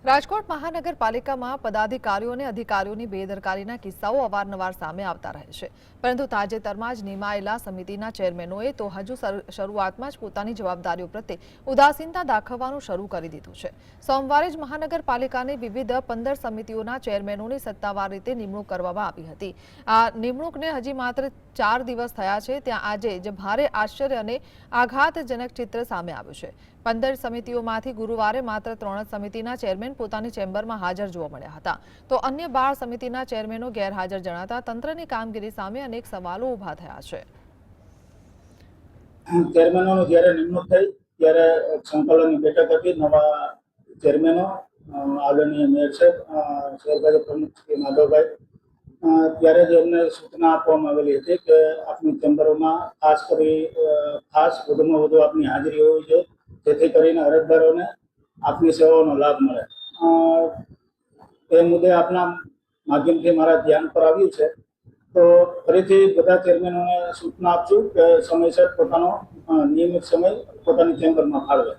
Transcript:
રાજકોટ મહાનગરપાલિકામાં પદાધિકારીઓ અને અધિકારીઓની બેદરકારીના કિસ્સાઓ અવારનવાર સામે આવતા રહે છે, પરંતુ તાજેતરમાં જ નિમાયેલા સમિતિના ચેરમેનોએ તો હજુ શરૂઆતમાં જ પોતાની જવાબદારીઓ પ્રત્યે ઉદાસીનતા દાખવવાનું શરૂ કરી દીધું છે। સોમવારે જ મહાનગરપાલિકાની વિવિધ 15 સમિતિઓના ચેરમેનોની સત્તાવાર રીતે નિમણૂક કરવામાં આવી હતી। આ નિમણૂકને હજી માત્ર 4 દિવસ થયા છે, ત્યાં આજે જ ભારે આશ્ચર્ય અને આઘાતજનક ચિત્ર સામે આવ્યું છે। 15 સમિતિઓમાંથી ગુરુવારે માત્ર 3 જ સમિતિના ચેરમેન પોતાની ચેમ્બરમાં હાજર જોવા મળ્યા હતા, તો અન્ય 12 સમિતિના ચેરમેનો ગેરહાજર જણાતા તંત્રની કામગીરી સામે અનેક સવાલો ઊભા થયા છે। ચેરમેનોની જ્યારે નિમણૂક થઈ ત્યારે સંકલનની બેઠક હતી। નવા ચેરમેનો આદરણીય મેયર સાહેબ, શહેર પ્રમુખ શ્રી માધવભાઈ, ત્યારે જ એમને સૂચના આપવામાં આવેલી હતી કે આપની ચેમ્બરોમાં ખાસ વધુમાં વધુ આપની હાજરી હોવી જોઈએ, જેથી કરીને અરજદારોને આપની સેવાઓનો લાભ મળે। એ મુદ્દે આપના માધ્યમથી મારા ધ્યાન પર આવ્યું છે, તો ફરીથી બધા ચેરમેનોને સૂચના આપશું કે સમયસર પોતાનો નિયમિત સમય પોતાની ચેમ્બરમાં ફાળવે।